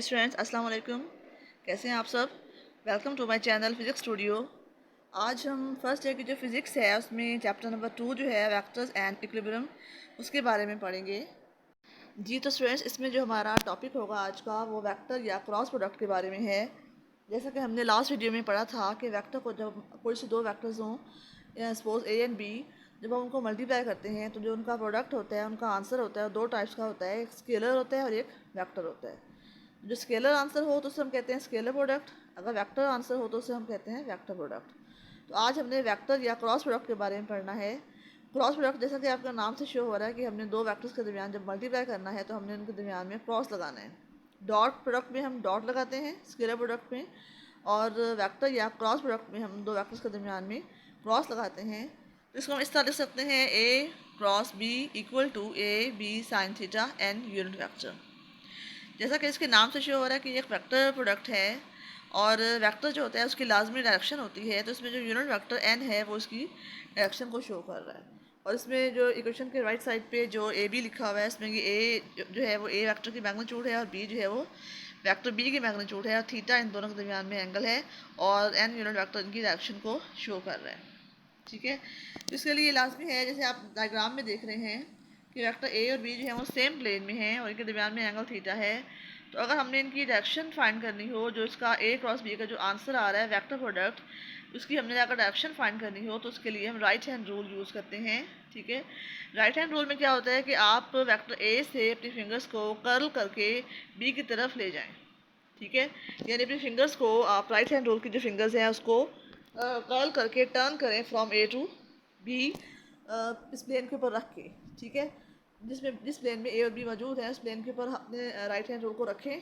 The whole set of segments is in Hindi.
स्टूडेंट्स, अस्सलाम वालेकुम। कैसे हैं आप सब? Welcome to my channel physics studio. आज हम फर्स्ट ईयर की जो फ़िज़िक्स है उसमें चैप्टर नंबर 2 जो है वेक्टर्स एंड इक्विलिब्रियम उसके बारे में पढ़ेंगे। जी तो स्टूडेंट्स, इसमें जो हमारा टॉपिक होगा आज का वो वेक्टर या क्रॉस प्रोडक्ट के बारे में है। जैसा कि हमने लास्ट वीडियो में पढ़ा था कि वेक्टर को जब कोई से दो वेक्टर्स हों, सपोज ए एंड बी, जब हम उनको मल्टीप्लाई करते हैं तो जो उनका प्रोडक्ट होता है, उनका आंसर होता है, दो टाइप्स का होता है। एक स्केलर होता है और एक वेक्टर होता है। जो स्केलर आंसर हो तो उसे हम कहते हैं स्केलर प्रोडक्ट, अगर वेक्टर आंसर हो तो उसे हम कहते हैं वेक्टर प्रोडक्ट। तो आज हमने वेक्टर या क्रॉस प्रोडक्ट के बारे में पढ़ना है। क्रॉस प्रोडक्ट जैसा कि आपका नाम से शो हो रहा है कि हमने दो वेक्टर्स के दरमियान जब मल्टीप्लाई करना है तो हमने उनके दरमियान में क्रॉस लगाना है। डॉट प्रोडक्ट में हम डॉट लगाते हैं स्केलर प्रोडक्ट में, और वेक्टर या क्रॉस प्रोडक्ट में हम दो वेक्टर्स के दरमियान में क्रॉस लगाते हैं। तो इसको हम इस तरह लिख सकते हैं A cross B equal to A B sine theta N unit vector. जैसा कि इसके नाम से शो हो रहा है कि एक वेक्टर प्रोडक्ट है, और वेक्टर जो होता है उसकी लाजमी डायरेक्शन होती है, तो इसमें जो यूनिट वेक्टर एन है वो उसकी डायरेक्शन को शो कर रहा है। और इसमें जो इक्वेशन के राइट साइड पे जो ए बी लिखा हुआ है, इसमें ये ए जो है वो ए वेक्टर की मैग्नीट्यूड है और बी जो है वो वेक्टर बी की मैग्नीट्यूड है, और थीटा इन दोनों के दरमियान में एंगल है, और एन यूनिट वेक्टर इनकी डायरेक्शन को शो कर रहा है। ठीक है, तो इसके लिए लाजमी है, जैसे आप डायग्राम में देख रहे हैं कि वेक्टर ए और बी जो है वो सेम प्लेन में हैं और इनके दरमियान में एंगल थीटा है। तो अगर हमने इनकी डायरेक्शन फाइंड करनी हो, जो इसका ए क्रॉस बी का जो आंसर आ रहा है वेक्टर प्रोडक्ट, उसकी हमने अगर डायरेक्शन फाइंड करनी हो तो उसके लिए हम राइट हैंड रूल यूज़ करते हैं। ठीक है, राइट हैंड रूल में क्या होता है कि आप वेक्टर ए से अपनी फिंगर्स को कर्ल करके बी की तरफ ले जाएं। ठीक है, यानी अपनी फिंगर्स को आप राइट हैंड रूल की जो फिंगर्स हैं उसको कर्ल करके टर्न करें फ्रॉम ए टू बी, इस प्लेन के ऊपर रख के। ठीक है, जिस प्लेन में ए और बी मौजूद है उस प्लेन के ऊपर अपने राइट हैंड रूल को रखें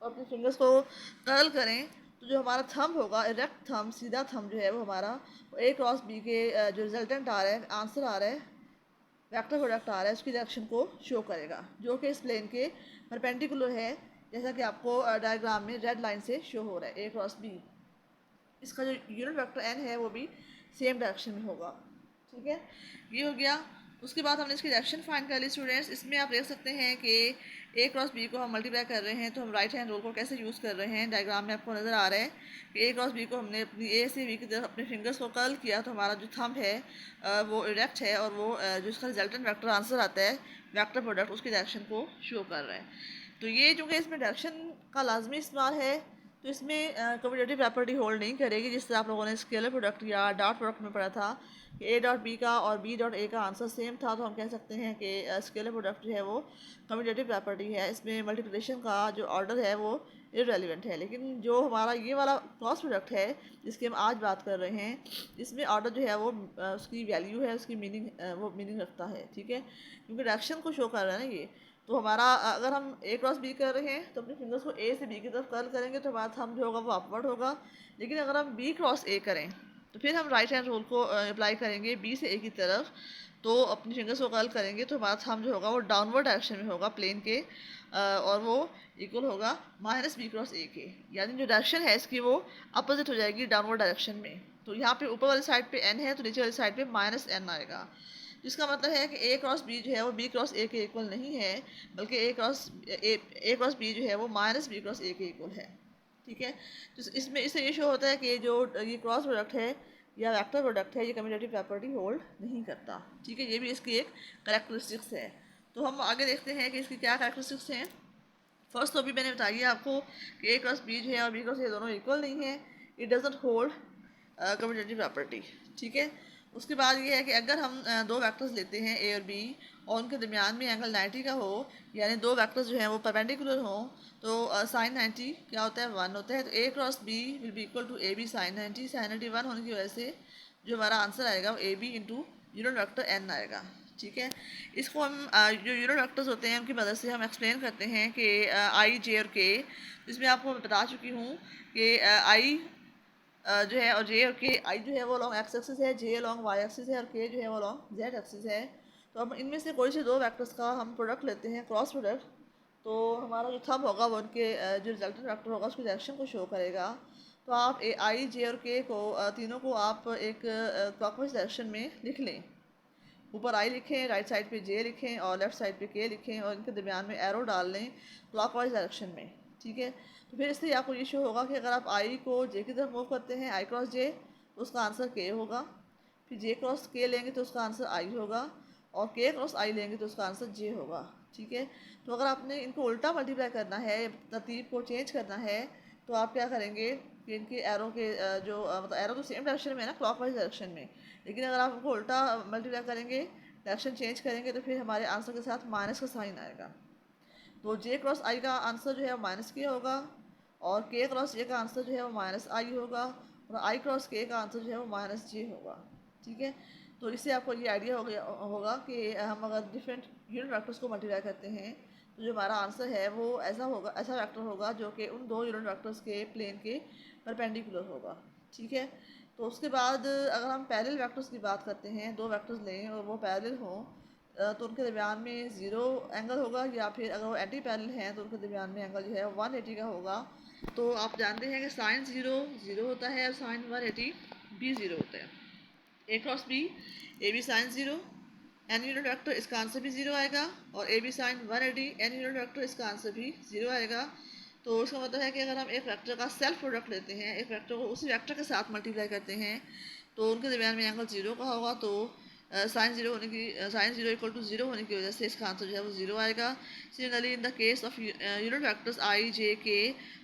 और अपनी फिंगर्स को कर्ल करें। तो जो हमारा थंब होगा, इरेक्ट थंब, सीधा थंब जो है वो हमारा ए क्रॉस बी के जो रिजल्टेंट आ रहा है, आंसर आ रहा है, वेक्टर प्रोडक्ट आ रहा है, उसकी डायरेक्शन को शो करेगा, जो कि इस प्लेन के परपेंडिकुलर है, जैसा कि आपको डायग्राम में रेड लाइन से शो हो रहा है ए क्रॉस बी। इसका जो यूनिट वेक्टर एन है वो भी सेम डायरेक्शन में होगा। ठीक है, ये हो गया। उसके बाद हमने इसकी डायरेक्शन फाइंड कर ली स्टूडेंट्स। इसमें आप देख सकते हैं कि ए क्रॉस बी को हम मल्टीप्लाई कर रहे हैं, तो हम राइट हैंड रूल को कैसे यूज़ कर रहे हैं। डायग्राम में आपको नज़र आ रहा है कि ए क्रॉस बी को हमने अपनी ए से बी की तरफ अपने फिंगर्स को कर्ल किया, तो हमारा जो थंब है वो इरेक्ट है, और वो जो इसका रिजल्टेंट वेक्टर आंसर आता है वेक्टर प्रोडक्ट, उसकी डायरेक्शन को शो कर रहा है। तो ये जो कि इसमें डायरेक्शन का लाजमी इस्तेमाल है, तो इसमें कम्यूटेटिव प्रॉपर्टी होल्ड नहीं करेगी, जिस तरह आप लोगों ने स्केलर प्रोडक्ट या डॉट प्रोडक्ट में पढ़ा था कि ए डॉट बी का और बी डॉट ए का आंसर सेम था। तो हम कह सकते हैं कि स्केलर प्रोडक्ट जो है वो कम्यूटेटिव प्रॉपर्टी है, इसमें मल्टीप्लिकेशन का जो ऑर्डर है वो इररेलेवेंट है। लेकिन जो हमारा ये वाला क्रॉस प्रोडक्ट है जिसकी हम आज बात कर रहे हैं, इसमें ऑर्डर जो है वो उसकी वैल्यू है, उसकी मीनिंग, वो मीनिंग रखता है। ठीक है, क्योंकि डायरेक्शन को शो कर रहा है ना ये। तो हमारा अगर हम ए क्रॉस बी कर रहे हैं तो अपनी फिंगर्स को ए से बी की तरफ कर्ल करेंगे तो हमारा थंब जो होगा वो अपवर्ड होगा। लेकिन अगर हम बी क्रॉस ए करें तो फिर हम राइट हैंड रूल को अप्लाई करेंगे बी से ए की तरफ, तो अपनी फिंगर्स को कर्ल करेंगे तो हमारा थंब जो होगा वो डाउनवर्ड डायरेक्शन में होगा प्लेन के, और वो इक्वल होगा माइनस बी क्रॉस ए के, यानी जो डायरेक्शन है इसकी वो अपोजिट हो जाएगी डाउनवर्ड डायरेक्शन में। तो यहाँ पे ऊपर वाली साइड पे एन है तो नीचे वाली साइड पे माइनस एन आएगा, जिसका मतलब है कि ए क्रॉस बी जो है वो बी क्रॉस ए के इक्वल नहीं है, बल्कि ए क्रॉस बी जो है वो माइनस बी क्रॉस ए के इक्वल है। ठीक है, तो इसमें इससे ये शो होता है कि जो ये क्रॉस प्रोडक्ट है या वेक्टर प्रोडक्ट है ये कम्यूटेटिव प्रॉपर्टी होल्ड नहीं करता। ठीक है, ये भी इसकी एक करेक्टरिस्टिक्स है। तो हम आगे देखते हैं कि इसकी क्या करेक्टरिस्टिक्स हैं। फर्स्ट तो अभी मैंने बताई है आपको कि ए क्रॉस बी जो है और बी क्रॉस ए दोनों इक्वल नहीं है, it doesn't hold commutative property. ठीक है, उसके बाद ये है कि अगर हम दो वेक्टर्स लेते हैं ए और बी और उनके दरमियान में एंगल 90 का हो, यानी दो वेक्टर्स जो हैं वो परपेंडिकुलर हों, तो साइन 90 क्या होता है, 1 होता है। तो A cross B will be equal to A B sine 90। Sine 90 1 होने की वजह से जो हमारा आंसर आएगा वो A B into unit vector N आएगा। ठीक है, इसको हम जो यूनिट वेक्टर्स होते हैं उनकी मदद से हम एक्सप्लेन करते हैं कि आई जे और के, इसमें आपको बता चुकी हूँ कि आई जो है और जे और के, आई जो है वो लॉन्ग एक्स एक्सिस है, जे लॉन्ग वाई एक्सिस है, और के जो है वो लॉन्ग जेड एक्सिस है। तो हम इनमें से कोई से दो वेक्टर्स का हम प्रोडक्ट लेते हैं, क्रॉस प्रोडक्ट, तो हमारा जो थंब होगा वो उनके जो रिजल्टेंट वेक्टर होगा उसकी डायरेक्शन को शो करेगा। तो आप आई जे और के को तीनों को आप एक क्लॉकवाइज डायरेक्शन में लिख लें। ऊपर आई लिखें, राइट साइड पे जे लिखें और लेफ्ट साइड पे के लिखें, और इनके दरमियान में एरो डाल लें क्लॉकवाइज डायरेक्शन में। ठीक है। तो फिर इसलिए आपको ये शो होगा कि अगर आप आई को जे की तरफ मूव करते हैं, आई क्रॉस जे, तो उसका आंसर के होगा। फिर जे क्रॉस के लेंगे तो उसका आंसर आई होगा, और के क्रॉस आई लेंगे तो उसका आंसर जे होगा। ठीक है। तो अगर आपने इनको उल्टा मल्टीप्लाई करना है, तरतीब को चेंज करना है, तो आप क्या करेंगे कि इनके एरो के मतलब एरो तो सेम डायरेक्शन में है ना, क्लॉकवाइज डायरेक्शन में, लेकिन अगर आप उनको उल्टा मल्टीप्लाई करेंगे, डायरेक्शन चेंज करेंगे, तो फिर हमारे आंसर के साथ माइनस का साइन आएगा। तो जे क्रॉस आई का आंसर जो है वो माइनस के होगा, और के क्रॉस जे का आंसर जो है वो माइनस आई होगा, और आई क्रॉस के का आंसर जो है वो माइनस जे होगा। ठीक है। तो इससे आपको ये आइडिया हो गया होगा कि हम अगर डिफरेंट यूनिट वेक्टर्स को मल्टीप्लाई करते हैं, तो जो हमारा आंसर है वो ऐसा होगा, ऐसा वेक्टर होगा जो कि उन दो यूनिट वेक्टर्स के प्लेन के परपेंडिकुलर होगा। ठीक है। तो उसके बाद अगर हम पैरेलल वेक्टर्स की बात करते हैं, दो वेक्टर्स लें और वो पैरेलल हों, तो उनके दरमियान में ज़ीरो एंगल होगा, या फिर अगर वो एंटी पैरेलल हैं तो उनके दरमियान में एंगल जो है 180 का होगा। तो आप जानते हैं कि साइन ज़ीरो ज़ीरो होता है और साइन 180 भी ज़ीरो होता है। A cross B, A B sine zero, N unit vector, इसका आंसर भी ज़ीरो आएगा, और A B sine 180, N unit vector, इसका आंसर भी ज़ीरो आएगा। तो इसका मतलब है कि अगर हम एक वेक्टर का सेल्फ प्रोडक्ट लेते हैं, एक वेक्टर को उसी वेक्टर के साथ मल्टीप्लाई करते हैं, तो उनके दरमियान में एंगल ज़ीरो का होगा। तो साइन ज़ीरो होने की sine zero equal to zero होने की वजह से इसका आंसर जो है वो ज़ीरो आएगा। Similarly in the case of unit vectors I J K,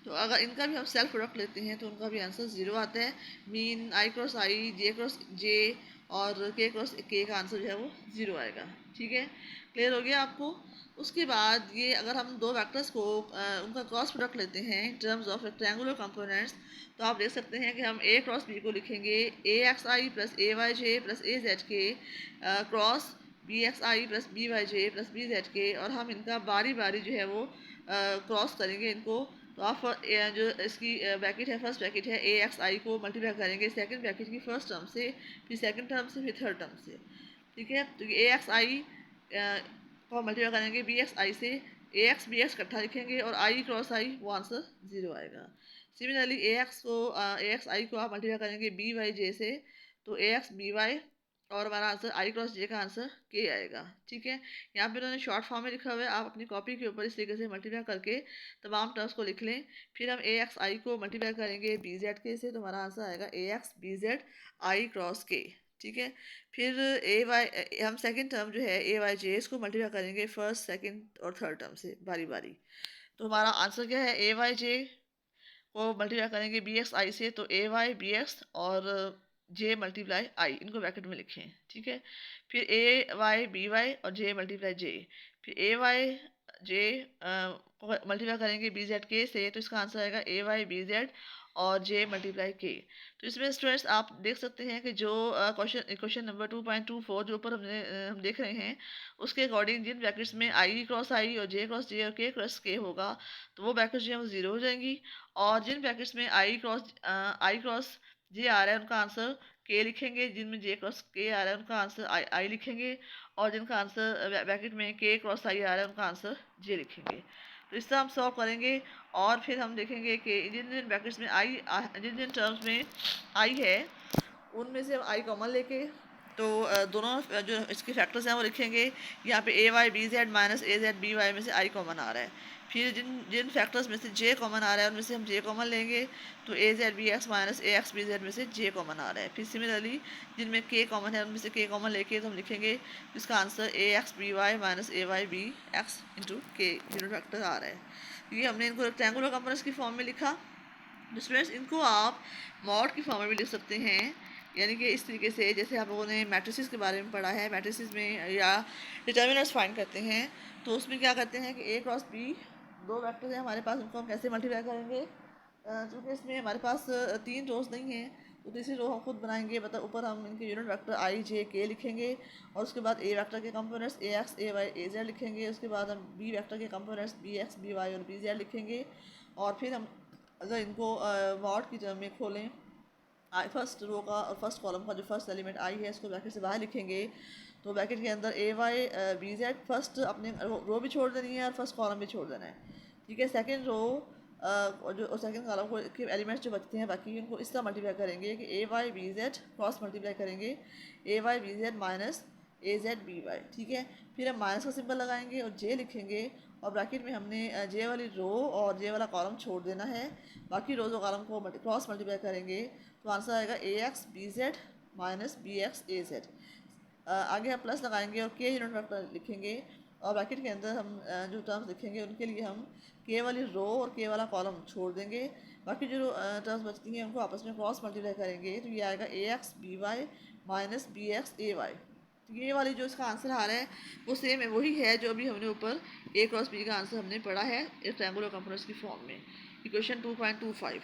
तो अगर इनका भी हम सेल्फ प्रोडक्ट लेते हैं तो उनका भी आंसर ज़ीरो आता है। Mean I cross I, J cross J और के क्रॉस के का आंसर जो है वो ज़ीरो आएगा। ठीक है। क्लियर हो गया आपको। उसके बाद ये अगर हम दो वेक्टर्स को उनका क्रॉस प्रोडक्ट लेते हैं in terms of rectangular components, तो आप देख सकते हैं कि हम ए क्रॉस बी को लिखेंगे ए एक्स आई प्लस ए वाई जे प्लस ए जेड के क्रॉस बी एक्स आई प्लस बी वाई जे प्लस बी जेड के, और हम इनका बारी बारी जो है वो क्रॉस करेंगे इनको। तो आप जो इसकी ब्रैकेट है, फर्स्ट ब्रैकेट है ए एक्स आई को मल्टीप्लाई करेंगे सेकंड ब्रैकेट की फर्स्ट टर्म से, फिर सेकंड टर्म से, फिर थर्ड टर्म से। ठीक है। तो ए एक्स आई को मल्टीप्लाई करेंगे बी एक्स आई से, ए एक्स बी एक्स इकट्ठा लिखेंगे और आई क्रॉस आई, वो आंसर ज़ीरो आएगा। सिमिलरली ए एक्स को ए एक्स आई को आप मल्टीप्लाई करेंगे बी वाई जे से, तो ए एक्स बी वाई, और हमारा आंसर आई क्रॉस जे का आंसर के आएगा। ठीक है। यहाँ पे उन्होंने शॉर्ट फॉर्म में लिखा हुआ है, आप अपनी कॉपी के ऊपर इस तरीके से मल्टीप्लाई करके तमाम टर्म्स को लिख लें। फिर हम ए एक्स आई को मल्टीप्लाई करेंगे बी जेड के से, तो हमारा आंसर आएगा A X B Z I cross K. ठीक है। फिर ए वाई, हम सेकंड टर्म जो है ए वाई जे, इसको मल्टीप्लाई करेंगे फर्स्ट सेकंड और थर्ड टर्म से बारी बारी। तो हमारा आंसर क्या है, ए वाई जे को मल्टीप्लाई करेंगे बी एक्स आई से, तो ए वाई बी एक्स और जे मल्टीप्लाई आई, इनको ब्रैकेट में लिखें। ठीक है। फिर ए वाई बी वाई और जे मल्टीप्लाई जे, फिर ए वाई जे को मल्टीप्लाई करेंगे बी जेड के से, तो इसका आंसर आएगा ए वाई बी जेड और जे मल्टीप्लाई के। तो इसमें स्टूडेंट्स आप देख सकते हैं कि जो क्वेश्चन नंबर 2.24 जो ऊपर हम देख रहे हैं, उसके अकॉर्डिंग जिन ब्रैकेट्स में आई क्रॉस आई और जे क्रॉस जे और के क्रॉस के होगा, तो वो ब्रैकेट्स जो है वो ज़ीरो हो जाएंगी। और जिन ब्रैकेट्स में आई क्रॉस जे आ रहा है उनका आंसर के लिखेंगे, जिनमें जे क्रॉस के आ रहा है उनका आंसर आई लिखेंगे, और जिनका आंसर ब्रैकेट में के क्रॉस आई आ रहा है उनका आंसर जे लिखेंगे। तो इस तरह हम सॉल्व करेंगे, और फिर हम देखेंगे कि जिन जिन ब्रैकेट्स में जिन जिन टर्म्स में आई है उनमें से हम आई कॉमन लेके, तो दोनों जो इसके फैक्टर्स हैं वो लिखेंगे। यहाँ पे ए वाई बी जेड माइनस ए जेड बी वाई में से आई कॉमन आ रहा है। फिर जिन जिन फैक्टर्स में से जे कॉमन आ रहा है उनमें से हम जे कॉमन लेंगे, तो ए जेड बी एक्स माइनस ए एक्स बी जेड में से जे कॉमन आ रहा है। फिर सिमिलरली जिनमें के कॉमन है उनमें से के कॉमन लेके तो हम लिखेंगे इसका answer A X B Y minus A Y B X into K unit factor आ रहा है। ये हमने इनको रेक्टेंगुलर कंपोनेंट्स की फॉर्म में लिखा। स्टूडेंट्स इनको आप मॉड की फॉर्म में भी लिख सकते हैं, यानी कि इस तरीके से जैसे आप लोगों ने मैट्रिसेस के बारे में पढ़ा है, मैट्रिसेस में या डिटर्मिनर्स फाइंड करते हैं, तो उसमें क्या करते हैं कि ए क्रॉस बी दो वेक्टर हैं हमारे पास, उनको हम कैसे मल्टीप्लाई करेंगे। क्योंकि इसमें हमारे पास तीन रोज नहीं हैं, तो तीसरी रो हम खुद बनाएंगे। मतलब ऊपर हम इनके यूनिट वेक्टर आई जे के लिखेंगे, और उसके बाद ए वेक्टर के components A X A Y A Z लिखेंगे। उसके बाद हम बी वेक्टर के components B X B Y और बी जेड लिखेंगे। और फिर हम अगर इनको मॉड की टर्म में खोलें, आई फर्स्ट रो का और फर्स्ट कॉलम का जो फर्स्ट एलिमेंट आई है इसको ब्रैकेट से बाहर लिखेंगे, तो ब्रैकेट के अंदर ए वाई बी जेड फर्स्ट अपने रो भी छोड़ देनी है और फर्स्ट कॉलम भी छोड़ देना है। ठीक है। सेकंड रो जो सेकंड कॉलम को के एलिमेंट्स जो बचते हैं बाकी उनको इस तरह मल्टीप्लाई करेंगे कि A Y B Z cross multiply करेंगे A Y B Z minus AZBY, ठीक है। फिर हम माइनस का सिंबल लगाएंगे और जे लिखेंगे और ब्रैकेट में हमने जे वाली रो और जे वाला कॉलम छोड़ देना है। बाकी रोज और कॉलम को क्रॉस मल्टीप्लाई करेंगे तो आंसर आएगा AXBZ माइनस BXAZ। आगे हम प्लस लगाएंगे और के यूनिट वेक्टर लिखेंगे और ब्रैकेट के अंदर हम जो टर्म्स लिखेंगे उनके लिए हम के वाली रो और के वाला कॉलम छोड़ देंगे। बाकी जो टर्म्स बचती हैं उनको आपस में क्रॉस मल्टीप्लाई करेंगे तो ये आएगा AXBY माइनस BXAY। तो ये वाली जो इसका आंसर आ रहा है वो सेम है, वही है जो अभी हमने ऊपर A क्रॉस B का आंसर हमने पढ़ा है एक ट्रायंगुलर कंपोनेंट्स की फॉर्म में, इक्वेशन 2.25।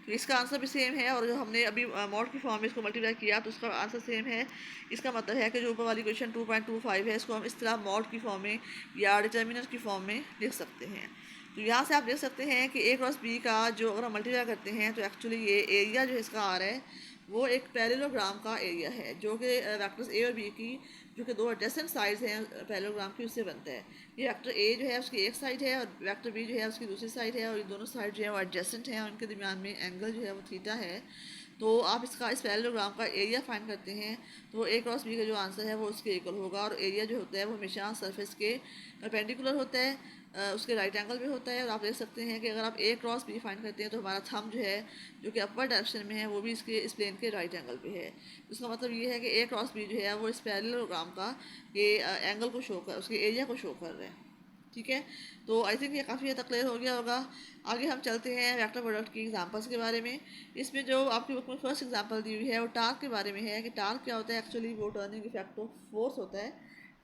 तो इसका आंसर भी सेम है और जो हमने अभी मॉड की फॉर्म में इसको मल्टीप्लाई किया तो उसका आंसर सेम है। इसका मतलब है कि जो ऊपर वाली क्वेश्चन 2.25 है इसको हम इस तरह मॉड की फॉर्म में या डिटर्मिनेंट की फॉर्म में लिख सकते हैं। तो यहाँ से आप देख सकते हैं कि A क्रॉस B का जो अगर हम मल्टीप्लाई करते हैं तो एक्चुअली ये एरिया जो इसका आ रहा है वो एक पैरेललोग्राम का एरिया है जो कि वेक्टर्स A और B की जो कि दो एडजेसेंट साइड्स हैं पैरेललोग्राम की उससे बनता है। ये वेक्टर A जो है उसकी एक साइड है और वेक्टर B जो है उसकी दूसरी साइड है और ये दोनों साइड जो है वो एडजेसेंट हैं और उनके दरमियान में एंगल जो है वो थीटा है। तो आप इसका इस पैरेललोग्राम का एरिया फाइंड करते हैं तो A क्रॉस B का जो आंसर है वो उसके इक्वल होगा और एरिया जो होता है वो हमेशा सरफेस के परपेंडिकुलर होता है, उसके राइट एंगल में होता है। और आप देख सकते हैं कि अगर आप A क्रॉस B फाइंड करते हैं तो हमारा थंब जो है जो कि अपवर्ड डायरेक्शन में है वो भी इस प्लेन के राइट एंगल पे है। इसका मतलब ये है कि A क्रॉस B जो है वो इस पैरेललोग्राम का ये एंगल को शो कर उसके एरिया को शो कर रहे हैं, ठीक है। तो आई थिंक ये काफ़ी हद तक क्लियर हो गया होगा। आगे हम चलते हैं वेक्टर प्रोडक्ट की एग्जांपल्स के बारे में। इसमें जो आपकी बुक में फर्स्ट एग्जांपल दी हुई है वो टार्क के बारे में है कि टार्क क्या होता है। एक्चुअली वो टर्निंग इफेक्ट ऑफ फोर्स होता है,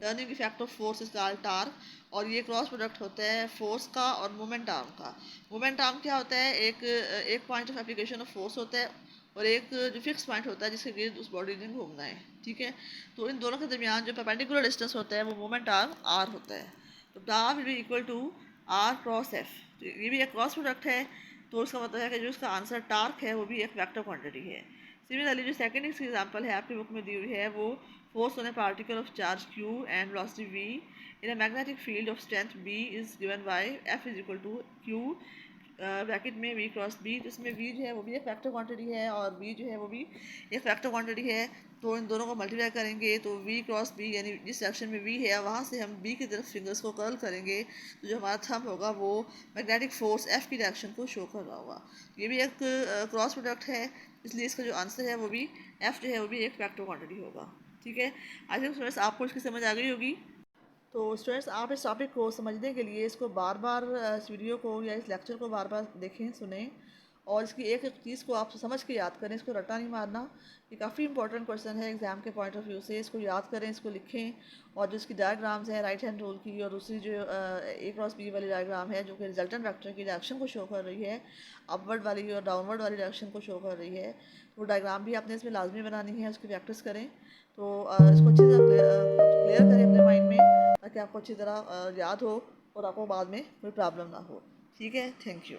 turning effect of force is called torque. और ये क्रॉस प्रोडक्ट होता है फोर्स का और मोमेंट आर्म का। मोमेंट आर्म क्या होता है, एक point of application of force होता है और एक जो फिक्स पॉइंट होता है जिसके गिर्द उस बॉडी ने घूमना है, ठीक है। तो इन दोनों के दरमियान जो परपेंडिकुलर डिस्टेंस होता है वो मोमेंट आर्म आर होता है। तो torque will be equal to R cross F. तो ये भी एक क्रॉस प्रोडक्ट है तो इसका मतलब है कि जो इसका आंसर टार्क है वो भी एक वेक्टर क्वांटिटी है। सिमिलरली जो सेकंड इसकी एग्जांपल है आपकी बुक में दी हुई है वो force on a particle of charge q and velocity v in a magnetic field of strength b is given by f is equal to q bracket में v क्रॉस b। तो इसमें v जो है वो भी एक फैक्टर क्वांटिटी है और b जो है वो भी एक फैक्टर क्वांटिटी है। तो इन दोनों को मल्टीप्लाई करेंगे तो v क्रॉस b यानी जिस डायरेक्शन में v है वहाँ से हम b की तरफ फिंगर्स को कर्ल करेंगे तो जो हमारा थंब होगा वो मैग्नेटिक फोर्स f की डायरेक्शन को शो कर रहा होगा। ये भी एक क्रॉस प्रोडक्ट है इसलिए इसका जो आंसर है वो भी f जो है वो भी एक फैक्टर क्वांटिटी होगा, ठीक है। आई थिंक स्टूडेंट्स आपको इसकी समझ आ गई होगी। तो स्टूडेंट्स आप इस टॉपिक को समझने के लिए इसको बार बार इस वीडियो को या इस लेक्चर को बार बार देखें सुनें और इसकी एक एक चीज़ को आप समझ के याद करें, इसको रट्टा नहीं मारना। ये काफ़ी इंपॉर्टेंट क्वेश्चन है एग्ज़ाम के पॉइंट ऑफ व्यू से। इसको याद करें, इसको लिखें और जो इसकी डायग्राम्स हैं राइट हैंड रूल की और दूसरी जो A क्रॉस B वाली डायग्राम है जो कि रिजल्टेंट वेक्टर की डायरेक्शन को शो कर रही है, अपवर्ड वाली और डाउनवर्ड वाली डायरेक्शन को शो कर रही है, वो डायग्राम भी आपने इसमें लाजमी बनानी है, उसकी प्रैक्टिस करें। तो इसको अच्छी तरह क्लियर करें अपने माइंड में ताकि आपको अच्छी तरह याद हो और आपको बाद में कोई प्रॉब्लम ना हो, ठीक है। Thank you.